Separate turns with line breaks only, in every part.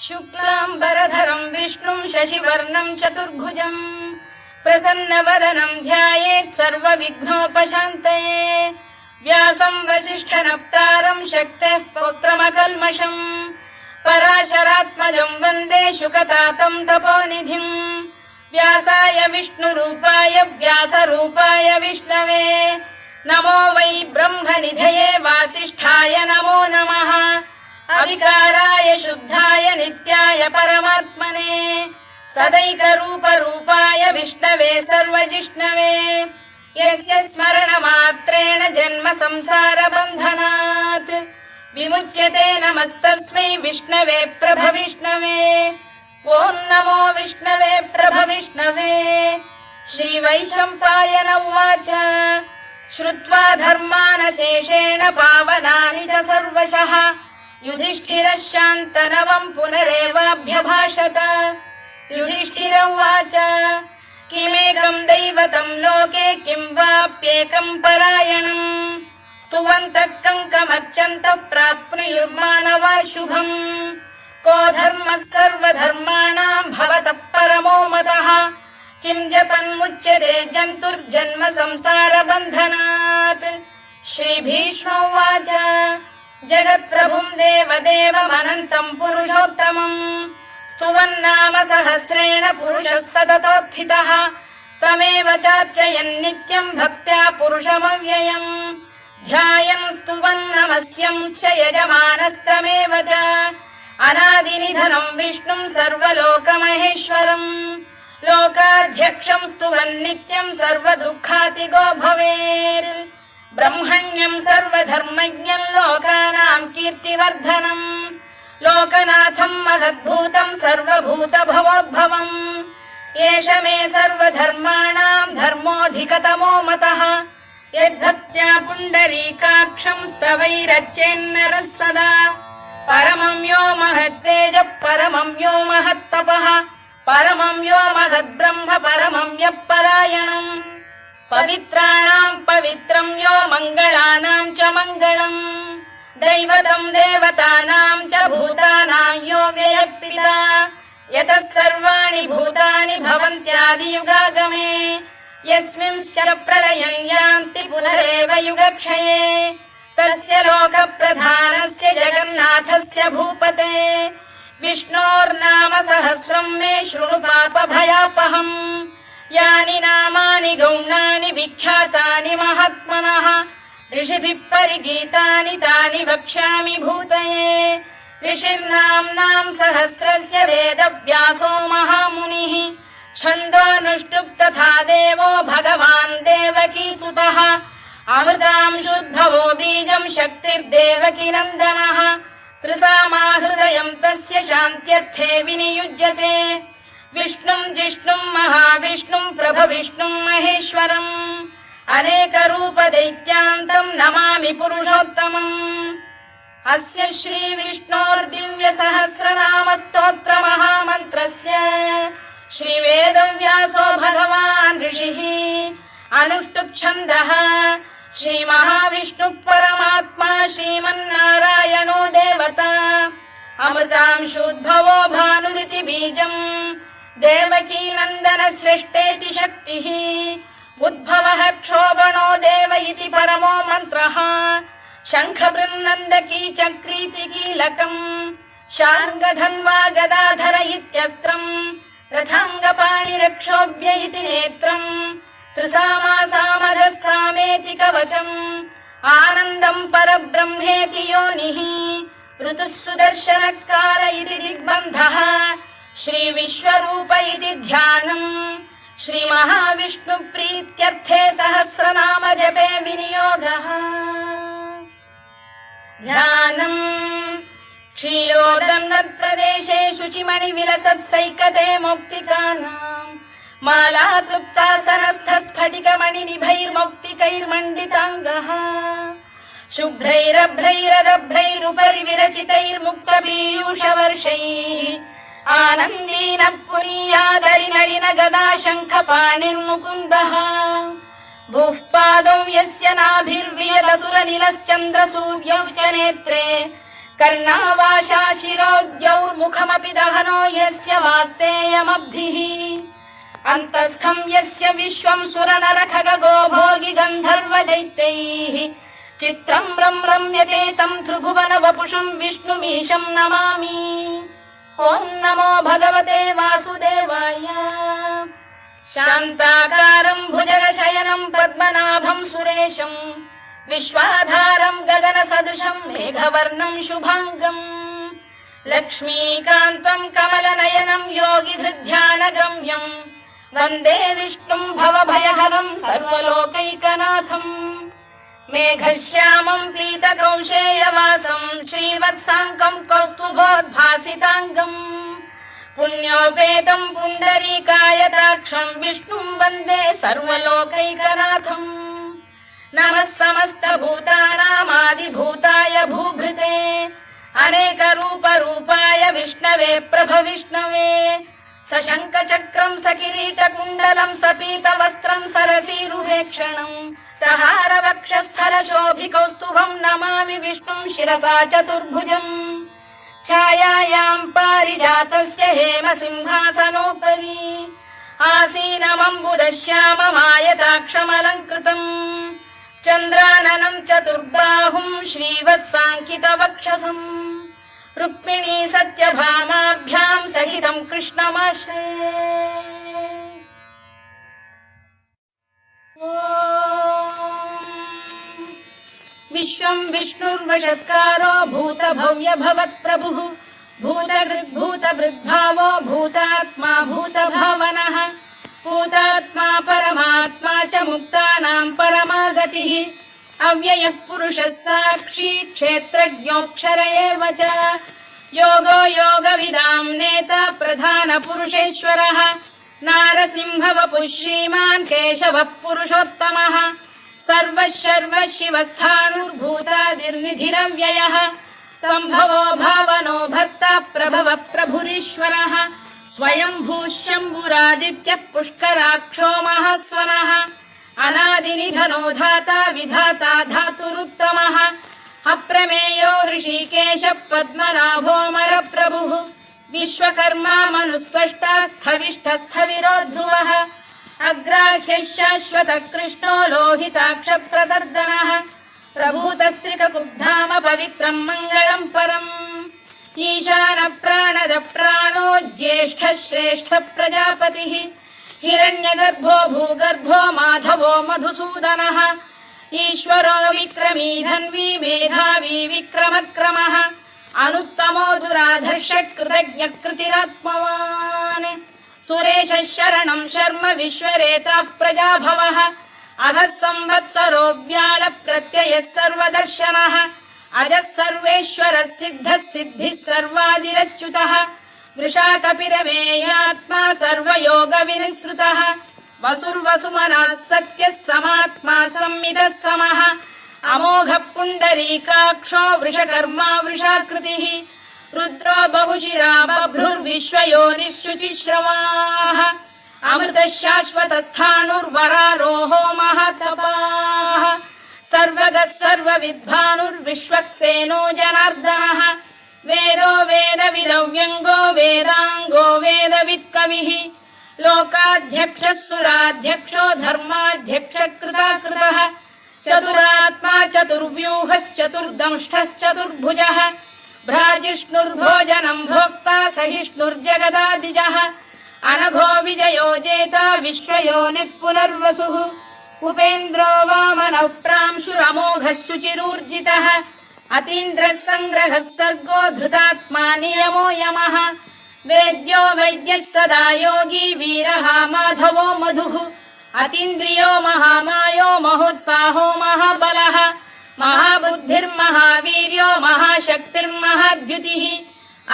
शुक्लाम्बरधरं विष्णुं शशिवर्णं चतुर्भुजं प्रसन्नवदनं ध्यायेत् सर्वविघ्नोपशान्तये। व्यासं वसिष्ठनप्तारं शक्तेः पौत्रमकल्मषम् पराशरात्मजं वन्दे शुकतातं तपोनिधिम्। व्यासाय विष्णुरूपाय व्यासरूपाय विष्णवे नमो वै ब्रह्मनिधये वासिष्ठाय नमो नमः। अविकाराय शुद्धाय नित्याय परमात्मने सदैकरूपरूपाय विष्णवे सर्वजिष्णवे यस्य स्मरणमात्रेण जन्म संसारबन्धनात् विमुच्यते नमस्तस्मै विष्णवे प्रभविष्णवे। ॐ नमो विष्णवे प्रभविष्णवे। श्रीवैशम्पायन उवाच श्रुत्वा धर्मानशेषेण पावनानि च सर्वशः युधिष्ठिरः शान्तनवं पुनरेवाभ्यभाषत। युधिष्ठिर उवाच किमेकं दैवतं लोके किं वाप्येकं परायणम् स्तुवन्तः कङ्कमर्चन्तः प्राप्नुयुर्मानवा शुभम्। को धर्मः सर्वधर्माणां भवतः परमो मतः किं जपन्मुच्यते जन्तुर्जन्म संसारबन्धनात्। श्रीभीष्म उवाच जगत्प्रभुं देवदेवमनन्तं पुरुषोत्तमम् स्तुवन्नाम सहस्रेण पुरुषः सततोत्थितः तमेव चार्चयन् नित्यं भक्त्या पुरुषमव्ययम् ध्यायन् स्तुवन् नमस्यं च यजमानस्तमेव च अनादिनिधनं विष्णुं सर्वलोकमहेश्वरम् लोकाध्यक्षं स्तुवन् नित्यं सर्वदुःखातिगो भवेत्। ब्रह्मण्यं सर्वधर्मज्ञं लोकानां कीर्तिवर्धनम् लोकनाथं महद्भूतं सर्वभूतभवोद्भवम् एष मे सर्वधर्माणां धर्मोऽधिकतमो मतः यद्भक्त्या पुण्डरीकाक्षं स्तवैरच्चेन्नरः सदा परमं यो महत्तेजः परमं यो महत्तपः परमं यो महद्ब्रह्म परमं यः परायणम् पवित्राणां पवित्रं यो मङ्गलानां च मङ्गलम् दैवतं देवतानां च भूतानां यो व्ययः यतः सर्वाणि भूतानि भवन्त्यादियुगागमे यस्मिंश्च प्रलयं यान्ति पुनरेव युगक्षये तस्य लोकप्रधानस्य जगन्नाथस्य भूपते विष्णोर्नाम सहस्रं मे शृणु पापभयापहम्। यानि नामानि गौणानि विख्यातानि महात्मनः ऋषिभिः परिगीतानि तानि वक्ष्यामि भूतये। ऋषिर्नाम्नां सहस्रस्य वेदव्यासो महामुनिः छन्दोऽनुष्टुप् तथा देवो भगवान् देवकीसुतः अमृतांशुद्भवो बीजं शक्तिर्देवकीनन्दनः त्रिसामाहृदयं तस्य शान्त्यर्थे विनियुज्यते विष्णुं जिष्णुं महाविष्णुं प्रभविष्णुं महेश्वरम् अनेकरूपदैत्यान्तं नमामि पुरुषोत्तमम्। अस्य श्रीविष्णोर्दिव्यसहस्रनामस्तोत्रमहामन्त्रस्य श्रीवेदव्यासो भगवान् ऋषिः अनुष्टुप्छन्दः श्रीमहाविष्णुः परमात्मा श्रीमन्नारायणो देवता अमृतांशोद्भवो भानुरिति बीजम् देवकीनन्दन श्रेष्ठेति शक्तिः उद्भवः क्षोभणो देव इति परमो मन्त्रः शङ्खबृन्नन्दकी चक्रीति कीलकम् शार्ङ्गधन्वा गदाधर इत्यस्त्रम् रथाङ्गपाणिरक्षोभ्य इति नेत्रम् त्रिसामासामरः सामेति कवचम् आनन्दं परब्रह्मेति योनिः ऋतुः सुदर्शनकार इति दिग्बन्धः श्रीविश्वरूप इति ध्यानम् श्रीमहाविष्णुप्रीत्यर्थे सहस्रनाम जपे विनियोगः। ध्यानम् क्षीरोदन्वत्प्रदेशे शुचिमणिविलसत्सैकते मौक्तिकानाम् मालाक्लुप्तासनस्थस्फटिकमणिनिभैर्मौक्तिकैर्मण्डिताङ्गः शुभ्रैरभ्रैरदभ्रैरुपरि विरचितैर्मुक्तपीयूषवर्षैः आनन्दीनः पुरीयादरिनलिन गदा शङ्खपाणिर्मुकुन्दः भूः पादौ यस्य नाभिर्वियदसुरनिलश्चन्द्रसूर्यौ च नेत्रे कर्णावाशा शिरोद्यौर्मुखमपि दहनो यस्य वास्तेयमब्धिः अन्तस्थं यस्य विश्वं सुरनरखगो भोगि गन्धर्व दैत्यैः चित्रं रम्यते तं त्रिभुवन वपुषं विष्णुमीशं नमामि। ॐ नमो भगवते वासुदेवाय। शान्ताकारं भुजगशयनं पद्मनाभं सुरेशं विश्वाधारं गगनसदृशं मेघवर्णं शुभाङ्गं लक्ष्मीकान्तं कमलनयनं योगिधृध्यानगम्यं वन्दे विष्णुं भवभयहरं सर्वलोकैकनाथम्। मेघश्यामं पीतकौशेयवासं श्रीवत्साङ्कं कौस्तुभोद्भासिताङ्गम् पुण्योपेतं पुण्डरीकायताक्षं विष्णुं वन्दे सर्वलोकैकनाथम्। नमः समस्तभूतानामादिभूताय भूभृते अनेकरूपरूपाय विष्णवे प्रभविष्णवे सशङ्खचक्रं सकिरीटकुण्डलं सपीतवस्त्रं सरसीरुहेक्षणम् सहारवक्षस्थलशोभिकौस्तुभं नमामि विष्णुं शिरसा चतुर्भुजम्। छायायां पारिजातस्य हेमसिंहासनोपरि आसीनमम्बुदश्याममायताक्षमलङ्कृतम् चन्द्राननं चतुर्बाहुं श्रीवत्साङ्कितवक्षसम् रुक्मिणी सत्यभामाभ्यां सहितं कृष्णमाश्रये। विश्वं विष्णुर्वशत्कारो भूतभव्य भवत्प्रभुः भूतभृद्भावो भूतात्मा भूतभावनः भूतात्मा परमात्मा च मुक्तानां परमागतिः अव्ययः पुरुषः साक्षी क्षेत्रज्ञोऽक्षर एव च योगो योगविदां नेता प्रधानपुरुषेश्वरः नारसिंहवपुः श्रीमान् केशवः पुरुषोत्तमः सर्वशर्व शिवस्थाणुर्भूतादिर्निधिरव्ययः सम्भवो भावनो भर्ता प्रभव प्रभुरीश्वरः स्वयंभूः शम्भुरादित्यः पुष्कराक्षो महास्वनः अनादिनिधनो धाता विधाता धातुरुत्तमः अप्रमेयो ऋषिकेशः पद्मनाभोऽमरप्रभुः विश्वकर्मा मनुस्पष्टा स्थविष्ठस्थविरो ध्रुवः अग्राह्यः शाश्वतः कृष्णो लोहिताक्षप्रदर्दनः प्रभूतस्त्रिककुब्धाम पवित्रं मङ्गलं परम् ईशानः प्राणदः प्राणो ज्येष्ठः श्रेष्ठः प्रजापतिः हिरण्यगर्भो भूगर्भो माधवो मधुसूदनः ईश्वरो विक्रमी धन्वी मेधावी विक्रमक्रमः अनुत्तमो दुराधर्षः कृतज्ञः कृतिरात्मवान् सुरेशः शरणं शर्म विश्वरेता प्रजाभवः अधः संवत्सरो व्याल प्रत्ययः सर्वदर्शनः अजः सर्वेश्वरः सिद्धः सिद्धिः सर्वादिरच्युतः वृषाकपिरमेयात्मा सर्वयोगविनिसृतः वसुर्वसुमनः सत्यः समात्मा संमितः समः अमोघः पुण्डरीकाक्षो वृषकर्मा वृषाकृतिः रुद्रो बहुशिरा बभ्रुर्विश्वयोनिश्रुतिश्रवाः अमृतः शाश्वतस्थाणुर्वरारोहो महातपाः सर्वगः सर्वविद्वानुर्विश्वक्सेनो जनार्दनः वेदो वेदविदव्यङ्गो वेदाङ्गो वेदवित्कविः लोकाध्यक्षः सुराध्यक्षो धर्माध्यक्षः कृताकृतः चतुरात्मा चतुर्व्यूहश्चतुर्दंष्टश्चतुर्भुजः भ्राजिष्णुर्भोजनं भोक्ता सहिष्णुर्जगदादिजः अनघो विजयो जेता विश्वयोनिः पुनर्वसुः उपेन्द्रो वामनः प्रांशुरमोघः शुचिरूर्जितः अतीन्द्रः सङ्ग्रहः सर्गो धृतात्मा नियमो यमः वेद्यो वैद्यः सदा योगी वीरः माधवो मधुः अतीन्द्रियो महामायो महोत्साहो महाबलः महाबुद्धिर्महावीर्यो महाशक्तिर्महाद्युतिः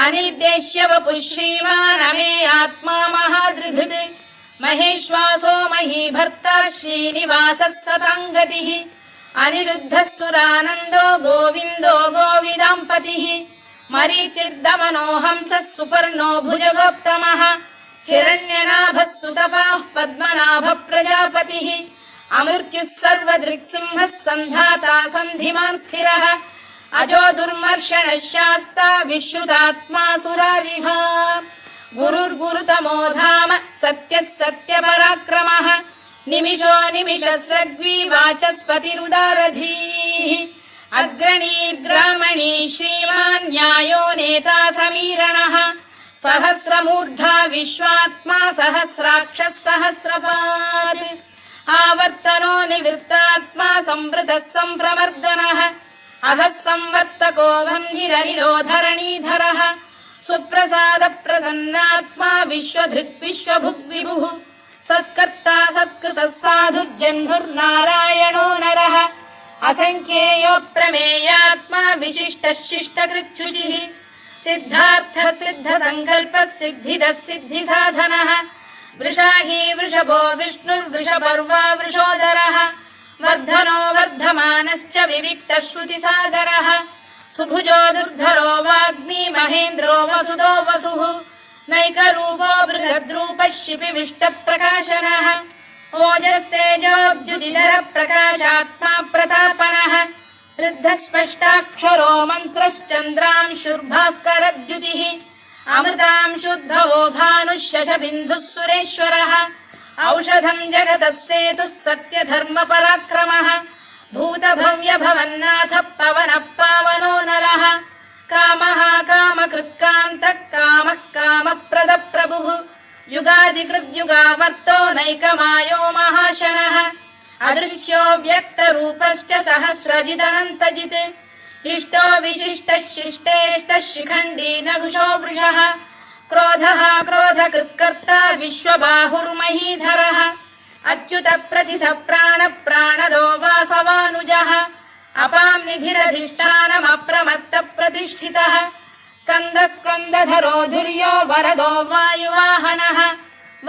अनिर्देश्य वपुः श्रीमान् अमे आत्मा महादृधृत् महेश्वासो महीभर्ता श्रीनिवासः सताङ्गतिः अनिरुद्धः सुरानन्दो गोविन्दो गोविदाम्पतिः मरीचिर्दमनो हंसः सुपर्णो भुजगोत्तमः हिरण्यनाभः सुतपाः पद्मनाभः प्रजापतिः अमृत्युः सर्वदृक्सिंहः सन्धाता सन्धिमान् स्थिरः अजो दुर्मर्षणः शास्ता विश्रुतात्मा सुरारिः गुरुर्गुरुतमो धाम सत्यः सत्यपराक्रमः निमिषो निमिषस्रग्वी वाचस्पतिरुदारधीः अग्रणीर्ग्रामणी श्रीमान् न्यायो नेता समीरणः सहस्रमूर्धा विश्वात्मा सहस्राक्षः सहस्रपात् आवर्तनो निवृत्तात्मा संवृतः सम्प्रमर्दनः अधः संवर्तको वह्निरनिरोधरणीधरः सुप्रसाद प्रसन्नात्मा विश्वधृक् विश्वभुग्विभुः सत्कर्ता सत्कृतः साधुर्जह्नुर्नारायणो नरः असङ्ख्येयो प्रमेयात्मा विशिष्टः शिष्टकृच्छुचिः सिद्धार्थः सिद्धसङ्कल्पः सिद्धिदः सिद्धिसाधनः वृषाही वृषभो विष्णुर्वृषपर्वा वृषोदरः वर्धनो वर्धमानश्च विविक्तः श्रुतिसागरः सुभुजो दुर्धरो वाग्मी महेन्द्रो वसुदो वसुः नैकरूपो बृहद्रूपः शिपिविष्टप्रकाशनः ओजस्तेजोऽब्जुदिधर प्रकाशात्मा प्रतापनः वृद्धस्पष्टाक्षरो मन्त्रश्चन्द्रांशुर्भास्करद्युतिः अमृतांशुद्धवो भानुः शशबिन्दुः सुरेश्वरः औषधम् जगतः सेतुः सत्यधर्मपराक्रमः भूतभव्यभवन्नाथः पवनः पावनो नरः कामः कामकृत्कान्तः कामः कामप्रदप्रभुः युगादिकृद्युगावर्तो नैकमायो महाशनः अदृश्यो व्यक्तरूपश्च सहस्रजिदनन्तजित् इष्टो विशिष्टः शिष्टेष्टः शिखण्डी नघुषो वृषः क्रोधः क्रोधकृत्कर्ता विश्वबाहुर्महीधरः अच्युत प्रथित प्राण प्राणदो वासवानुजः अपां निधिरधिष्ठानमप्रमत्त प्रतिष्ठितः स्कन्द स्कन्दधरो धुर्यो वरदो वायुवाहनः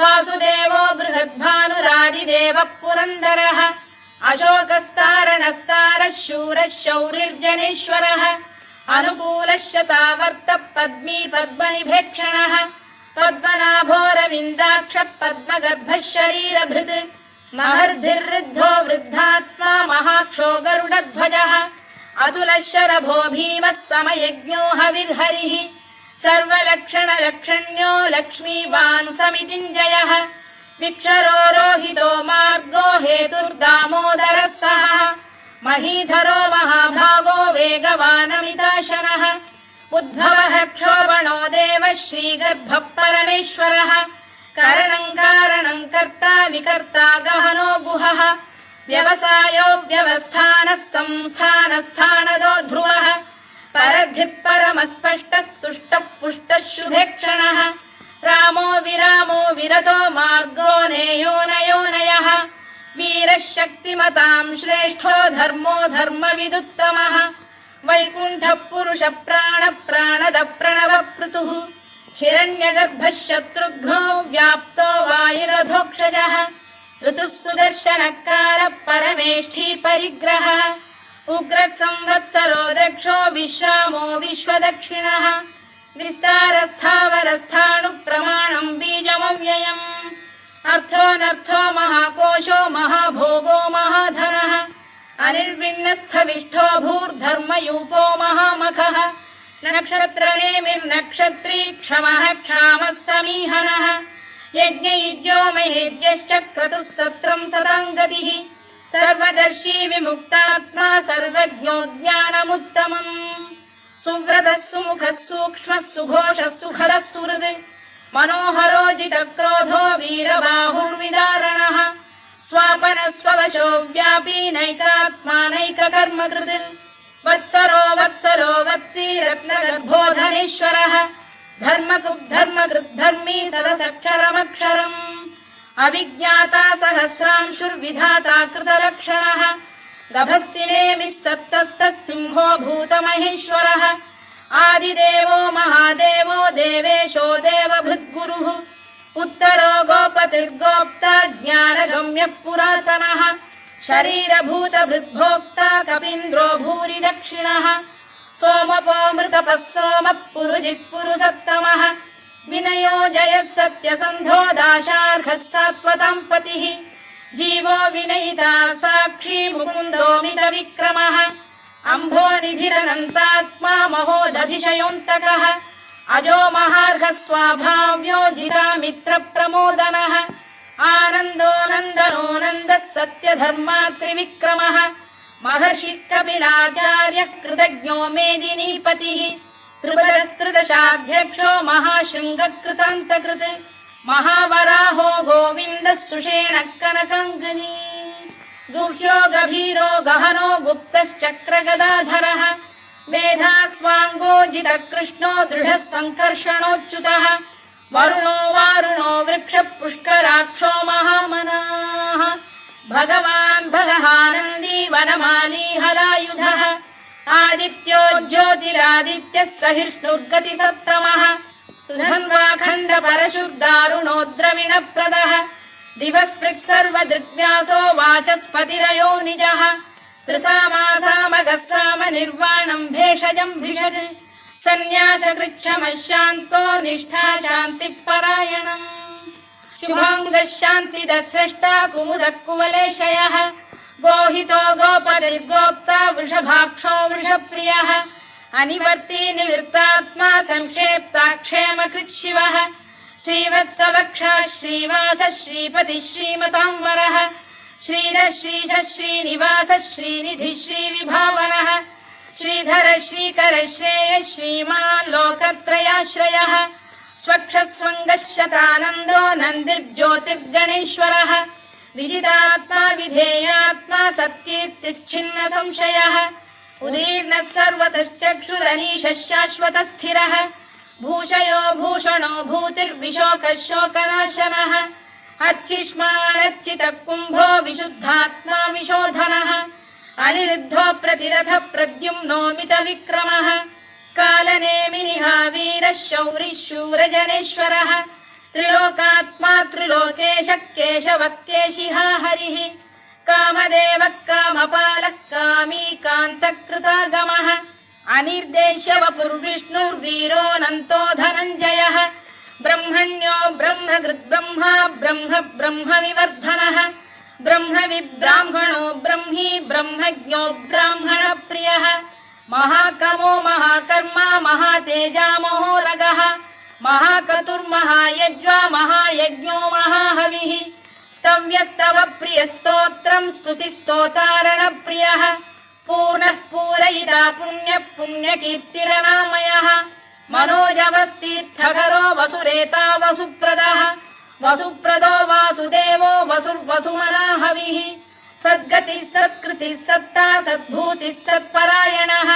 वासुदेवो बृहद्भानुरादिदेवः पुरन्दरः अशोकस्तारणस्तारः शूरः शौरिर्जनेश्वरः अनुकूलः शतावर्तः पद्मी पद्मनिभेक्षणः पद्मनाभोरविन्दाक्षः पद्मगर्भः शरीरभृत् महर्धिर्वृद्धो वृद्धात्मा महाक्षो गरुडध्वजः अतुलः शरभो भीमः समयज्ञो हविर्हरिः सर्वलक्षणलक्षण्यो लक्ष्मीवान् समितिञ्जयः विक्षरो रोहितो मार्गो हेतुर्दामोदरः सः महीधरो महाभागो वेगवानमिताशनः उद्भवः क्षोभणो देवः श्रीगर्भः परमेश्वरः कारणम् कारणम् कर्ता विकर्ता गहनो गुहः व्यवसायो व्यवस्थानः संस्थानस्थानदो ध्रुवः परद्धिः परमस्पष्टः तुष्टः पुष्टः शुभेक्षणः रामो विरामो विरतो मार्गो नेयोनयोनयः वीरः शक्तिमताम् श्रेष्ठो धर्मो धर्मविदुत्तमः वैकुण्ठः पुरुष प्राण प्राणद प्रणवः पृतुः हिरण्यगर्भः शत्रुघ्नो व्याप्तो वायुरधोक्षजः ऋतुः सुदर्शनकारः परमेष्ठी परिग्रहः उग्रः संवत्सरो दक्षो विश्रामो विश्वदक्षिणः विस्तारस्थावरस्थाणुः प्रमाणम् बीजमव्ययम् अर्थोऽनर्थो महाकोशो महाभोगो महाधनः अनिर्विण्णस्थविष्ठो भूर्धर्मयूपो महामखः नक्षत्रनेमिर्नक्षत्री क्षमः क्षामः समीहनः यज्ञयुज्यो महेज्यश्च क्रतुः सत्रम् सताम् गतिः सर्वदर्शी विमुक्तात्मा सर्वज्ञो ज्ञानमुत्तमम् सुव्रतः सुमुखः सूक्ष्मः सुघोषः सुखदः सुहृद् मनोहरो जितक्रोधो वीरबाहुर्विदारणः स्वापनः स्ववशो व्यापी नैकात्मा नैककर्मकृत् वत्सरो वत्सलो वत्सी रत्नगर्भोधनेश्वरः धर्मकृद्धर्मी सदसक्षरमक्षरम् अविज्ञाता सहस्रांशुर्विधाता कृतलक्षणः गभस्तिनेमिः सत्तस्तः सिंहो भूतमहेश्वरः आदिदेवो महादेवो देवेशो देवभृद्गुरुः उत्तरो गोपतिर्गोप्ता ज्ञानगम्यः पुरातनः शरीरभूतभृद्भोक्ता कपीन्द्रो भूरि दक्षिणः सोमपो मृतपः सोमः पुरुजित् पुरुषत्तमः विनयो जयः सत्यसन्धो दाशार्हः सात्वताम् पतिः जीवो विनयिता साक्षी मुकुन्दो मितविक्रमः अम्भोनिधिरनन्तात्मा महोदधिशयोऽन्तकः अजो महार्घः स्वाभाव्यो जितामित्रप्रमोदनः आनन्दो नन्दनो नन्दः सत्यधर्मात्रिविक्रमः महर्षि कपिलाचार्यः कृतज्ञो मेदिनीपतिः त्रिपदस्त्रिदशाध्यक्षो महाशृङ्गकृतान्तकृत् महावराहो गोविन्दः सुषेणः कनकाङ्गनी गुह्यो गभीरो गहनो गुप्तश्चक्रगदाधरः मेधास्वाङ्गो जितकृष्णो दृढः सङ्कर्षणोच्युतः वरुणो वारुणो वृक्षः पुष्कराक्षो महामनाः भगवान् भगहानन्दी वनमाली हलायुधः आदित्यो ज्योतिरादित्यः सहिष्णुर्गतिसप्तमः सुधन्वाखण्ड परशुर्दारुणो द्रविणप्रदः दिवस्पृक् सर्वदृग्व्यासो वाचस्पतिरयो निजः त्रिसामासामगः साम निर्वाणम् भेषजम् भिषज सन्न्यासकृच्छमः शान्तो निष्ठा शान्तिपरायणम् शुभाङ्गः शान्तिदः स्रष्टा कुमुदः कुवलेशयः गोहितो गोपतिर्गोप्ता वृषभाक्षो वृषप्रियः अनिवर्ती निवृत्तात्मा संक्षेप्ता क्षेमकृत् शिवः श्रीवत्सवक्षः श्रीवासः श्रीपतिः श्रीमताम्बरः श्रीधः श्रीशः श्रीनिवासः श्रीनिधिः श्रीविभावनः श्रीधर श्रीकर श्रेयः श्रीमान् लोकत्रयाश्रयः स्वक्षः स्वङ्गः शतानन्दो नन्दिर्ज्योतिर्गणेश्वरः विजितात्मा विधेयात्मा सत्कीर्तिश्छिन्न संशयः उदीर्णः सर्वतश्चक्षुरनीशः शाश्वतः स्थिरः भूषयो भूषणो भूतिर्विशोकः शोकनाशनः अर्चिष्मानर्चितः कुम्भो विशुद्धात्मा विशोधनः अनिरुद्धो प्रतिरथ प्रद्युम्नोमित विक्रमः कालनेमिनिः वीरः शौरिः शूरजनेश्वरः त्रिलोकात्मा त्रिलोकेशः केशवः केशिहा हरिः कामदेवः कामपालः कामी कान्तकृतागमः अनिर्देश्य वपुर्विष्णुर्वीरोऽनन्तो धनञ्जयः ब्रह्मण्यो ब्रह्मकृद्ब्रह्मा ब्रह्म ब्रह्मविवर्धनः ब्रह्मविब्राह्मणो ब्रह्मी ब्रह्मज्ञो ब्राह्मणप्रियः महाकमो महाकर्मा महातेजा महोरगः महाक्रतुर्महायज्वा महायज्ञो महाहविः स्तव्यस्तव प्रियस्तोत्रम् स्तुतिस्तोतारणप्रियः पूर्णः पूरयिता पुण्यः पुण्यकीर्तिरनामयः मनोजवस्तीर्थकरो वसुरेता वसुप्रदः वसुप्रदो वासुदेवो वसुर्वसुमनाहविः सद्गतिः सत्कृतिः सत्ता सद्भूतिः सत्परायणः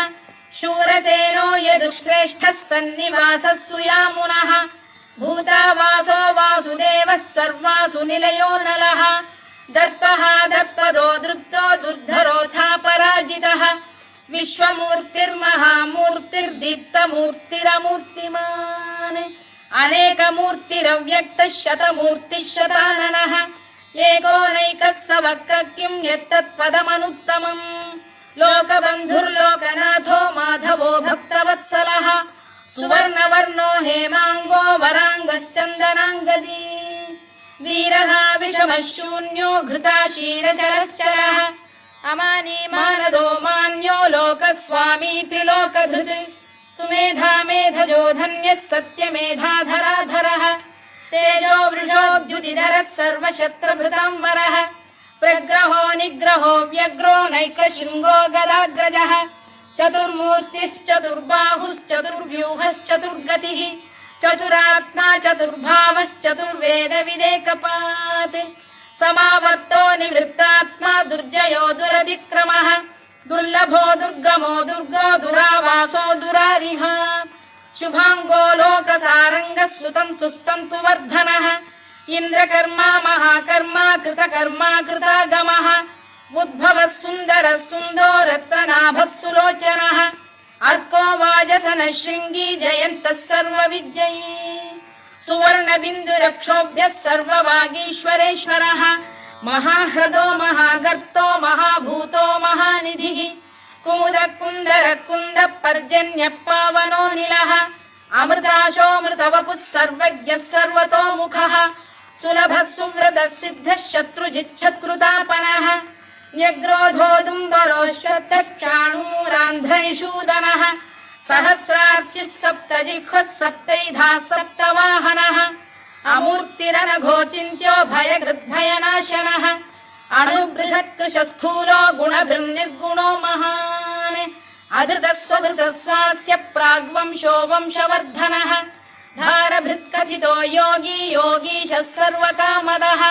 शूरसेनो यदुश्रेष्ठः सन्निवासः सुयामुनः भूतावासो वासुदेवः सर्वासु निलयो नलः दर्पः दर्पदो दृप्तो दुर्धरोऽथा पराजितः विश्वमूर्तिर्महामूर्तिर्दीप्तमूर्तिरमूर्तिमान् अनेकमूर्तिरव्यक्तः शतमूर्तिः शताननः एकोनैकः स वक्र किम् यत्तत्पदमनुत्तमम् लोकबन्धुर्लोकनाथो माधवो भक्तवत्सलः सुवर्णवर्णो हेमाङ्गो वराङ्गश्चन्दनाङ्गदी वीरः विषमः शून्यो घृता क्षीरचरश्चरः अमानी मानदो मान्यो लोकस्वामी त्रिलोकधृत् सुमेधा मेधजो धन्यः सत्यमेधाधराधरः तेजो वृषोद्युतिधरः सर्वशत्रुभृताम्बरः प्रग्रहो निग्रहो व्यग्रो नैकशृङ्गो गदाग्रजः चतुर्मूर्तिश्चतुर्बाहुश्चतुर्व्यूहश्चतुर्गतिः चतुरात्मा चतुर्भावश्चतुर्वेदविदेकपात् समावर्तो निवृत्तात्मा दुर्जयो दुरतिक्रमः दुर्लभो दुर्गमो दुर्गो दुरावासो दुरारिः शुभाङ्गो लोकसारङ्गः सुतन्तु स्तन्तु वर्धनः इन्द्रकर्मा महाकर्मा कृतकर्मा कृतागमः उद्भवः सुन्दरः सुन्दो रत्ननाभः सुलोचनः अर्को वाजसनः शृङ्गी जयन्तः सर्वविजयी सुवर्णबिन्दुरक्षोभ्यः सर्ववागीश्वरेश्वरः महाह्रदो महागर्तो महाभूतो महानिधिः कुमुदः कुन्दरः कुन्दः पर्जन्यः पावनोऽनिलः अमृताशोऽमृतवपुः सर्वज्ञः सर्वतोमुखः सुलभः सुव्रतः सिद्धः शत्रुजिच्छत्रुतापनः न्यग्रोधोदुम्बरोश्चतश्चाणूरान्ध्रैषूदनः सहस्रार्चिः सप्तजिह्वः सप्तैधा सप्तवाहनः अमूर्तिरनघोचिन्त्यो भयकृद्भयनाशनः अणुबृहत्कृशस्थूलो गुणभृन्निर्गुणो महान् अधृतस्वधृतस्वास्य प्राग्वंशो वंशवर्धनः धारभृत्कथितो योगी योगीशः सर्वकामदः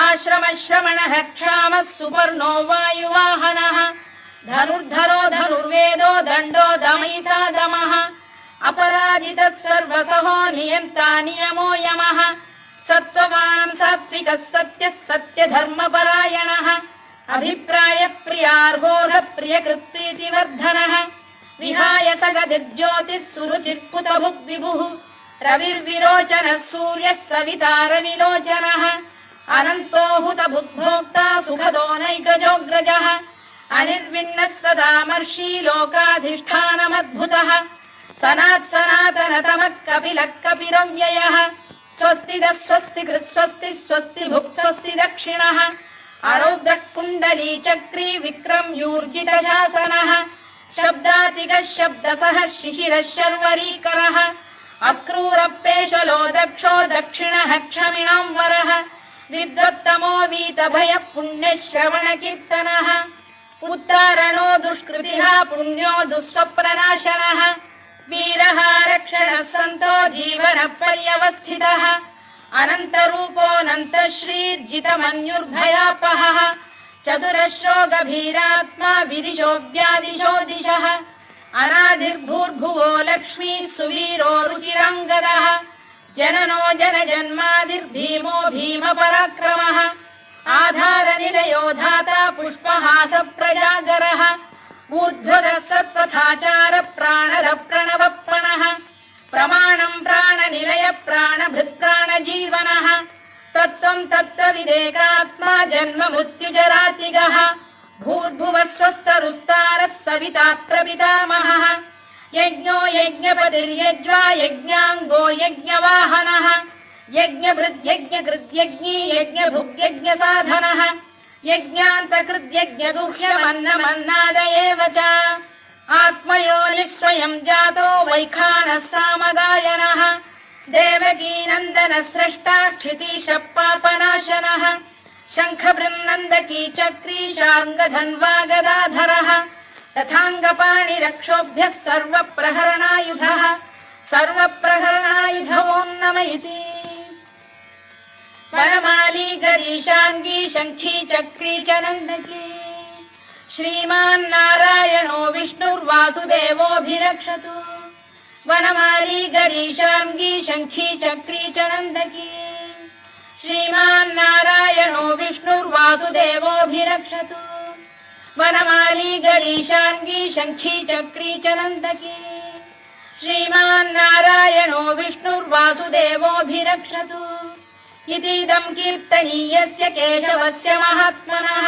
आश्रमश्रमणः क्षामः सुपर्णो वायुवाहनः धनुर्धरो धनुर्वेदो दण्डो दमयिता दमः अपराजितः सर्वसहो नियन्ता नियमो यमः सत्त्ववान् सात्विकः सत्यः सत्यधर्मपरायणः अभिप्रायप्रियार्होः प्रियकृत्प्रीतिवर्धनः विहाय सगदिर्ज्योतिः सुरुचिर्पुतभुग्विभुः रविर्विरोचनः सूर्यः सवितारविलोचनः अनन्तो हुतभुग्भोक्ता सुखदो नैकजोऽग्रजः अनिर्विण्णः सदामर्षी लोकाधिष्ठानमद्भुतः सनात्सनातनतमः कपिलः कपिरव्ययः स्वस्तिदः स्वस्तिकृत् स्वस्ति स्वस्ति भुक् स्वस्ति दक्षिणः आरौद्रः कुण्डली चक्री विक्रम्यूर्जितशासनः शब्दातिगः शब्दसः शिशिरः शर्वरीकरः अक्रूरपेशलो दक्षो दक्षिणः क्षमिणां वरः विद्वत्तमो वीतभयः पुण्यश्रवणकीर्तनः उत्तारणो दुष्कृतिः पुण्यो दुःस्वप्ननाशनः वीरः रक्षणः सन्तो जीवनपर्यवस्थितः अनन्तरूपोऽनन्तश्रीर्जितमन्युर्भयापहः चतुरश्रो गभीरात्मा विदिशो व्यादिशो दिशः अनादिर्भूर्भुवो लक्ष्मी सुवीरो रुचिराङ्गदः जननो जनजन्मादिर्भीमो भीमपराक्रमः आधारनिलयो धाता पुष्पहास प्रजागरः ऊर्ध्वगः सत्पथाचार प्राणद प्रणवप्रणः प्रमाणम् प्राणनिलय प्राणभृत्प्राणजीवनः तत्त्वम् तत्त्वविदेकात्मा जन्म मृत्युजरातिगः भूर्भुवः स्वस्तरुस्तारः सविता प्रपितामहः यज्ञो यज्ञपतिर्यज्वा यज्ञाङ्गो यज्ञवाहनः यज्ञभृद्यज्ञकृद्यज्ञी यज्ञभुग्यज्ञसाधनः यज्ञान्तकृद्यज्ञगुह्यमन्नमन्नाद एव च आत्मयोनिः स्वयं जातो वैखानः सामगायनः देवकीनन्दनः स्रष्टा क्षितीशः पापनाशनः शङ्खबृन्नन्दकी चक्री शार्ङ्गधन्वा गदाधरः तथाङ्गपाणिरक्षोभ्यः सर्वप्रहरणायुधः सर्वप्रहरणायुधवोन्नम इति वनमाली गरीशाङ्गी शङ्खी चक्री च नन्दकी श्रीमान्नारायणो विष्णुर्वासुदेवोऽभिरक्षतु वनमाली गरीशाङ्गी शङ्खी चक्री च नन्दकी श्रीमान्नारायणो विष्णुर्वासुदेवोऽभिरक्षतु वनमाली गरीशाङ्गी शङ्खी चक्री च नन्दकी श्रीमान्नारायणो विष्णुर्वासुदेवोऽभिरक्षतु इतीदम् कीर्तनीयस्य केशवस्य महात्मनः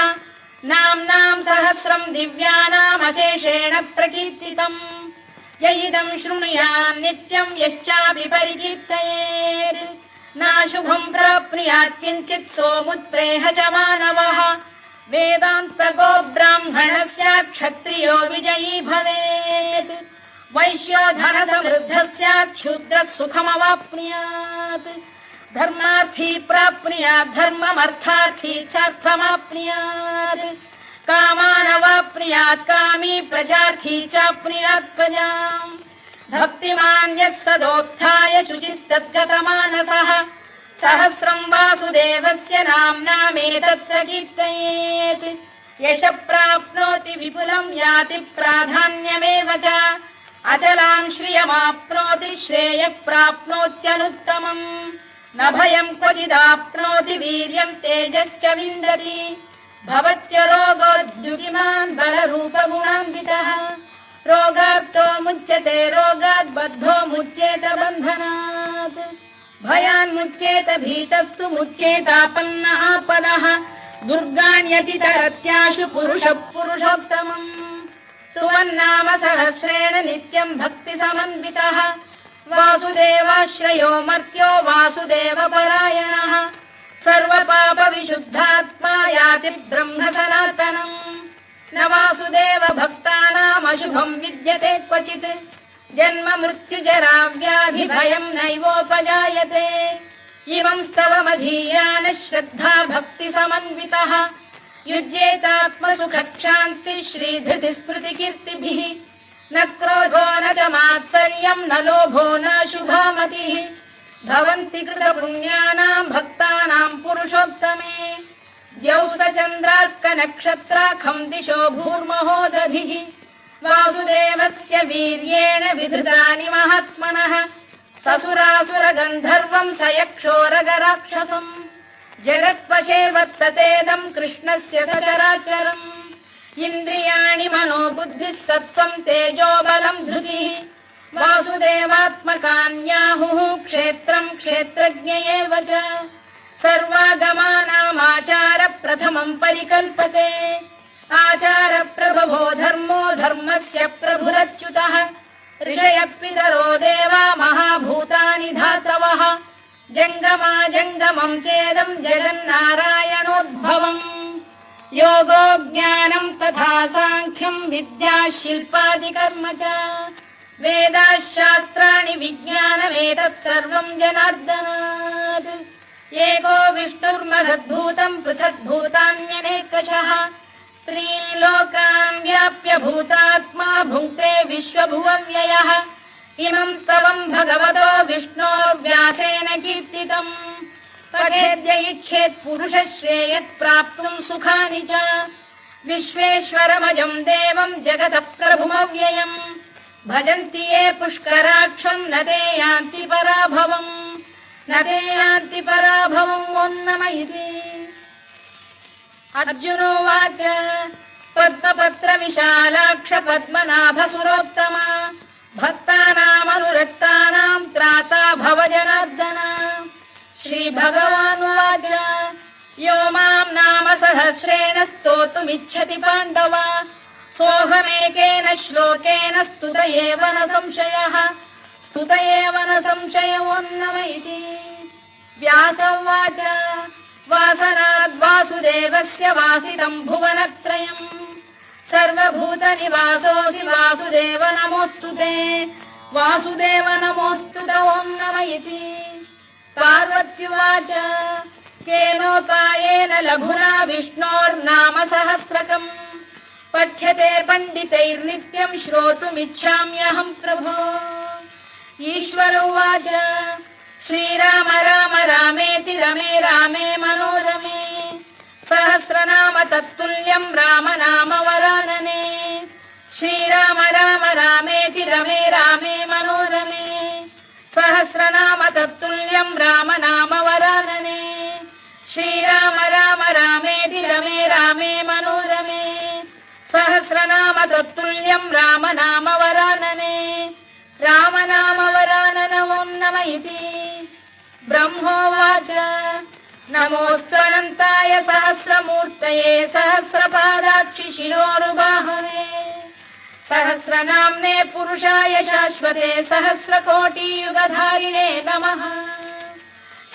नाम्नाम् सहस्रम् दिव्यानामशेषेण प्रकीर्तितम् य इदम् शृणुयान् नित्यम् यश्चापि परिकीर्तयेत् नाशुभम् प्राप्नुयात् किञ्चित् सोमुत्रेह च मानवः वेदान्तको ब्राह्मणस्य क्षत्रियो विजयी भवेत् वैश्यो धनसमृद्धः स्यात् क्षुद्रः सुखमवाप्नुयात् धर्मार्थी प्राप्नुयात् धर्ममर्थार्थी चार्थमाप्नुयात् कामानवाप्नुयात् कामी प्रजार्थी चाप्नुयात् प्रजाम् भक्तिमान् यः सदोत्थाय शुचिस्तद्गतमानसः सहस्रम् वासुदेवस्य नाम्नामेतत्र कीर्तयेत् यशः प्राप्नोति विपुलम् याति प्राधान्यमेव च अचलाम् श्रियमाप्नोति श्रेयः प्राप्नोत्यनुत्तमम् न भयम् क्वचिदाप्नोति वीर्यम् तेजश्च विन्दति भवत्यरोगोद्युतिमान् बलरूपगुणान्वितः रोगार्तो मुच्यते रोगात् बद्धो मुच्येत बन्धनात् भयान्मुच्येत भीतस्तु मुच्येतापन्न आपदः दुर्गाण्यतितरत्याशु पुरुषः पुरुषोत्तमम् सुवन्नाम सहस्रेण नित्यम् भक्तिसमन्वितः वासुदेवाश्रयो मर्त्यो वासुदेवपरायणः स सर्वपापविशुद्धात्मा याति ब्रह्म सनातनम् न वासुदेव भक्तानामशुभम् विद्यते क्वचित् जन्म मृत्युजरा व्याधि भयम् नैवोपजायते इमं स्तवमधीयानः श्रद्धा भक्ति समन्वितः युज्येतात्मसुखक्षान्ति श्रीधृति स्मृति कीर्तिभिः न क्रोधो न च मात्सर्यम् न लोभो न शुभामतिः भवन्ति कृतपुण्यानाम् भक्तानाम् पुरुषोत्तमे द्यौस चन्द्रार्कनक्षत्राखम् दिशो भूर्महो दधिः वासुदेवस्य वीर्येण विधृतानि महात्मनः ससुरासुरगन्धर्वम् स यक्षोरगराक्षसम् जगत्वशे वर्ततेदम् कृष्णस्य सचराचरम् इन्द्रियाणि मनो बुद्धिः सत्त्वम् तेजो बलम् धृतिः वासुदेवात्मकान्याहुः क्षेत्रम् क्षेत्रज्ञ एव च सर्वागमानामाचार प्रथमम् परिकल्पते आचार प्रभवो धर्मो धर्मस्य प्रभुरच्युतः ऋषयः पितरो देवा महाभूतानि धातवः जङ्गमा जङ्गमम् चेदम् जगन्नारायणोद्भवम् योगो ज्ञानम् तथा साङ्ख्यम् विद्या शिल्पादिकर्म च वेदाः शास्त्राणि विज्ञानमेतत् सर्वम् जनार्दनात् एको विष्णुर्महद्भूतम् पृथग्भूतान्यनेकशः त्रीलोकान् व्याप्य भूतात्मा भुङ्क्ते विश्वभुवव्ययः इमं स्तवम् भगवतो विष्णोर्व्यासेन कीर्तितम् पठेद्य इच्छेत् पुरुषः श्रेयत् प्राप्तुम् सुखानि च विश्वेश्वरमजम् देवम् जगतः प्रभुमव्ययम् भजन्ति ये पुष्कराक्षम् न ते यान्ति पराभवम् न ते यान्ति पराभवम् ओन्नम इति अर्जुनोवाच पद्मपत्र विशालाक्ष पद्मनाभ सुरोत्तमा भक्तानामनुरक्तानाम् त्राता भव जनार्दन श्रीभगवानुवाच यो माम् नाम सहस्रेण स्तोतुमिच्छति पाण्डव सोऽहमेकेन श्लोकेन स्तुत एव न संशयः स्तुत एव न संशयोन्नम इति व्यास उवाच वासनाद्वासुदेवस्य वासितम् भुवनत्रयम् सर्वभूतनिवासोऽसि वासुदेव नमोऽस्तु ते वासुदेव नमोऽस्तु ते ॐ नम इति पार्वत्युवाच केनोपायेन लघुना विष्णोर्नाम सहस्रकम् पठ्यते पण्डितैर्नित्यम् श्रोतुमिच्छाम्यहम् प्रभो ईश्वर उवाच श्रीराम राम रामेति रमे रामे मनोरमे सहस्रनाम तत्तुल्यम् राम नाम वरानने श्रीराम राम रामेति रमे रामे मनोरमे सहस्रनाम तत्तुल्यम् राम नाम वरानने श्रीराम राम रामेति रमे रामे मनोरमे सहस्रनाम तत्तुल्यम् राम नाम वरानने राम नाम वरानन ॐ नम इति ब्रह्मोवाच नमोऽस्त्वनन्ताय सहस्रमूर्तये सहस्रपादाक्षि शिरोरुबाहवे सहस्रनाम्ने पुरुषाय शाश्वते सहस्रकोटियुगधारिणे नमः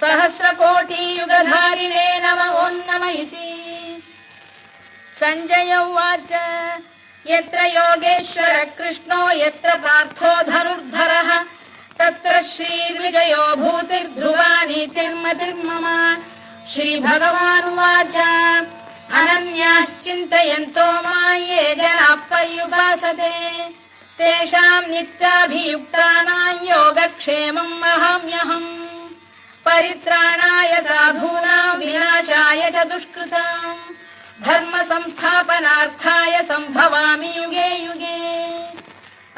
सहस्रकोटियुगधारिणे नमः ॐ नम इति सञ्जय उवाच यत्र योगेश्वर कृष्णो यत्र पार्थो धनुर्धरः तत्र श्रीविजयो भूतिर्ध्रुवा नीतिर्मतिर्मम श्रीभगवानुवाच अनन्याश्चिन्तयन्तो मां ये जनाः पर्युपासते तेषाम् नित्याभियुक्तानां योगक्षेमम् वहाम्यहम् परित्राणाय साधूनां विनाशाय च दुष्कृताम् धर्म संस्थापनार्थाय सम्भवामि युगे युगे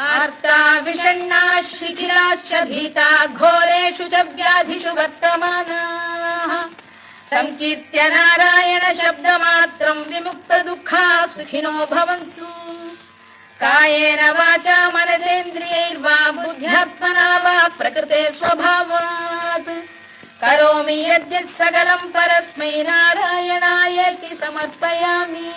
आर्ता विषण्णाः शिथिलाश्च भीता घोरेषु च व्याधिषु वर्तमानाः संकीर्त्य नारायण शब्दमात्रम् विमुक्त दुःखाः सुखिनो भवन्तु कायेन वाचा मनसेन्द्रियैर्वा बुद्ध्यात्मना वा प्रकृते स्वभावात् करोमि यद्यत् सकलम् परस्मै नारायणायेति समर्पयामि।